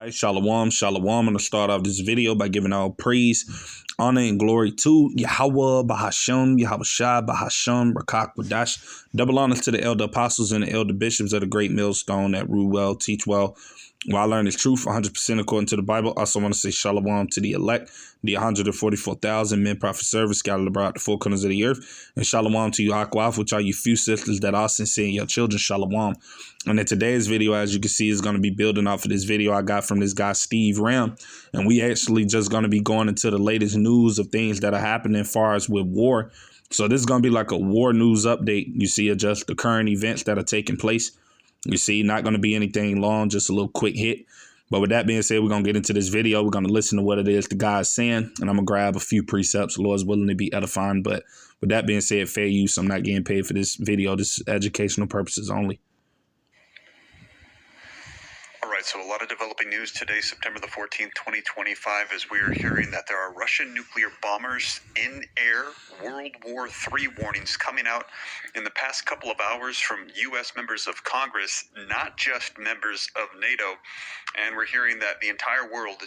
Hey, Shalom, Shalom. I'm going to start off this video by giving all praise, honor, and glory to Yahweh, Bahasham, Yahweh Shai, Bahasham, Rakak, Wadash. Double honor to the elder apostles and the elder bishops of the great millstone that rule well, teach well, while I learn the truth 100% according to the Bible. Also want to say Shalom to the elect, the 144,000 men, prophet, servants scattered abroad the four corners of the earth. And Shalom to you, Akwaf, which are you few sisters that are sincere, your children. Shalom. And in today's video, as you can see, is going to be building off of this video I got from this guy, Steve Ram. And we actually just going to be going into the latest news of things that are happening as far as with war. So this is going to be like a war news update. You see, of just the current events that are taking place. You see, not going to be anything long, just a little quick hit. But with that being said, we're going to get into this video. We're going to listen to what it is the guy is saying. And I'm going to grab a few precepts. The Lord's willing to be edifying. But with that being said, fair use. I'm not getting paid for this video. This is educational purposes only. So a lot of developing news today, September the 14th, 2025, as we are hearing that there are Russian nuclear bombers in air, World War III warnings coming out in the past couple of hours from U.S. members of Congress, not just members of NATO. And we're hearing that the entire world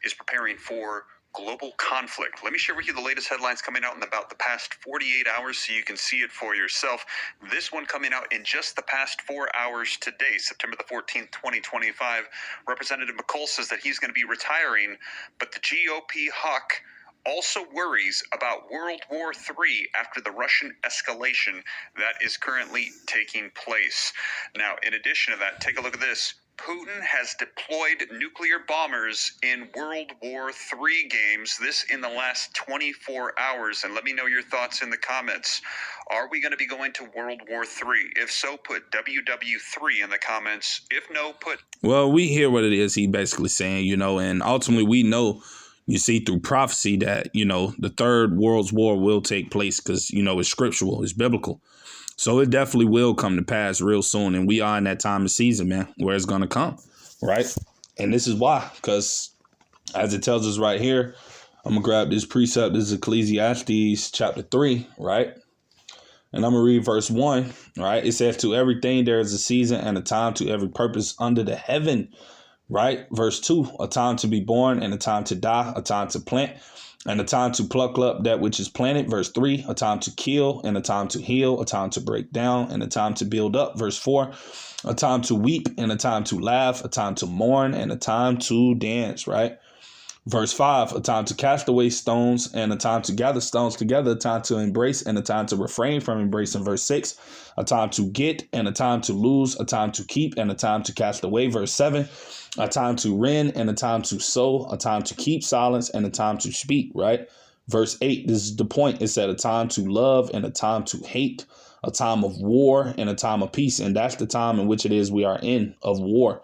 is preparing for global conflict. Let me share with you the latest headlines coming out in about the past 48 hours so you can see it for yourself. This one coming out in just the past 4 hours today, September the 14th, 2025. Representative McCall says that he's going to be retiring, but the GOP hawk also worries about World War III after the Russian escalation that is currently taking place. Now, in addition to that, take a look at this. Putin has deployed nuclear bombers in World War III games, this in the last 24 hours. And let me know your thoughts in the comments. Are we going to be going to World War III? If so, put WW3 in the comments. If no, put... Well, we hear what it is he basically saying, and ultimately we know, you see through prophecy that, the Third World War will take place because, it's scriptural, it's biblical. So it definitely will come to pass real soon. And we are in that time of season, man, where it's going to come. Right. And this is why, because as it tells us right here, I'm going to grab this precept. This is Ecclesiastes chapter 3. Right. And I'm going to read verse 1. Right. It says, to everything there is a season and a time to every purpose under the heaven. Right. Verse 2, a time to be born and a time to die, a time to plant and a time to pluck up that which is planted. Verse 3, a time to kill and a time to heal, a time to break down and a time to build up. Verse 4, a time to weep and a time to laugh, a time to mourn and a time to dance, right? Verse 5, a time to cast away stones and a time to gather stones together, a time to embrace and a time to refrain from embracing. Verse 6, a time to get and a time to lose, a time to keep and a time to cast away. Verse 7, a time to rend and a time to sow, a time to keep silence and a time to speak, right? Verse 8, this is the point. It's at a time to love and a time to hate, a time of war and a time of peace. And that's the time in which it is we are in, of war.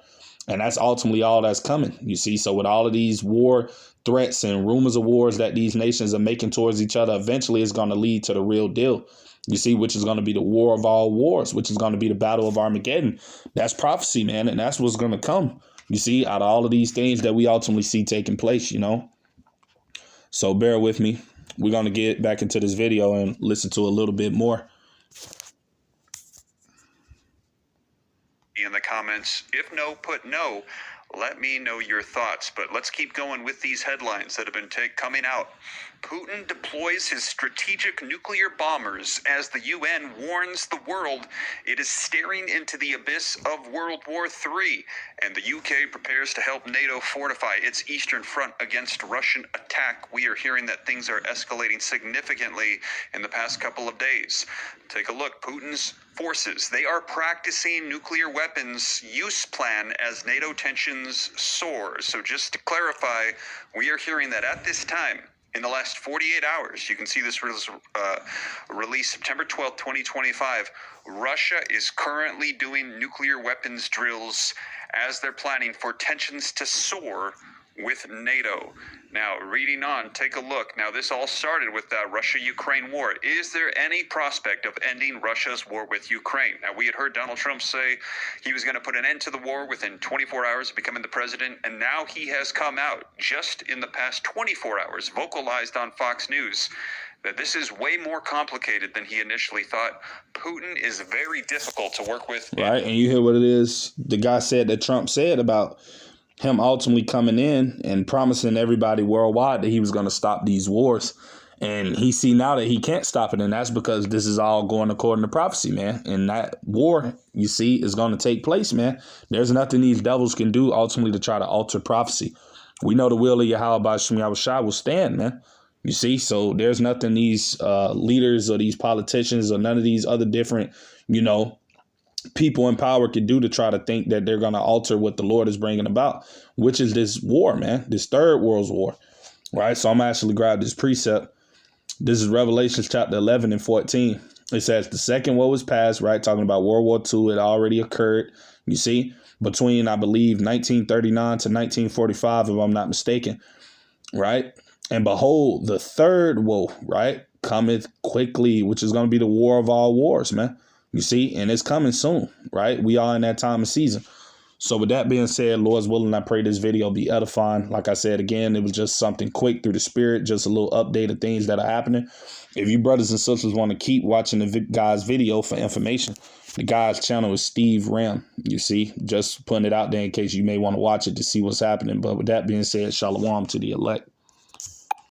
And that's ultimately all that's coming, you see. So with all of these war threats and rumors of wars that these nations are making towards each other, eventually it's going to lead to the real deal, you see, which is going to be the war of all wars, which is going to be the battle of Armageddon. That's prophecy, man. And that's what's going to come, you see, out of all of these things that we ultimately see taking place, So bear with me. We're going to get back into this video and listen to a little bit more. In the comments. If no, put no. Let me know your thoughts. But let's keep going with these headlines that have been coming out. Putin deploys his strategic nuclear bombers as the UN warns the world it is staring into the abyss of World War III. And the UK prepares to help NATO fortify its eastern front against Russian attack. We are hearing that things are escalating significantly in the past couple of days. Take a look. Putin's forces, they are practicing nuclear weapons use plan as NATO tensions soar. So just to clarify, we are hearing that at this time, in the last 48 hours, you can see this release September 12th, 2025, Russia is currently doing nuclear weapons drills as they're planning for tensions to soar with NATO. Now, reading on, take a look. Now, this all started with the Russia-Ukraine war. Is there any prospect of ending Russia's war with Ukraine? Now, we had heard Donald Trump say he was going to put an end to the war within 24 hours of becoming the president, and now he has come out just in the past 24 hours, vocalized on Fox News, that this is way more complicated than he initially thought. Putin is very difficult to work with. Right, and you hear what it is the guy said that Trump said about him ultimately coming in and promising everybody worldwide that he was going to stop these wars. And he see now that he can't stop it. And that's because this is all going according to prophecy, man. And that war, you see, is going to take place, man. There's nothing these devils can do ultimately to try to alter prophecy. We know the will of Yahweh Ba'ashem Yahushua will stand, man. You see, so there's nothing these leaders or these politicians or none of these other different, people in power could do to try to think that they're going to alter what the Lord is bringing about, which is this war, man, this third world's war, right? So I'm actually grab this precept. This is Revelation chapter 11 and 14. It says the second war was past, right? Talking about World War II. It already occurred, you see, between, I believe, 1939 to 1945, if I'm not mistaken, right? And behold, the third woe, right, cometh quickly, which is going to be the war of all wars, man. You see, and it's coming soon, right? We are in that time of season. So with that being said, Lord's willing, I pray this video be edifying. Like I said, again, it was just something quick through the spirit, just a little update of things that are happening. If you brothers and sisters want to keep watching the guy's video for information, the guy's channel is Steve Ram. You see, just putting it out there in case you may want to watch it to see what's happening. But with that being said, shalom to the elect.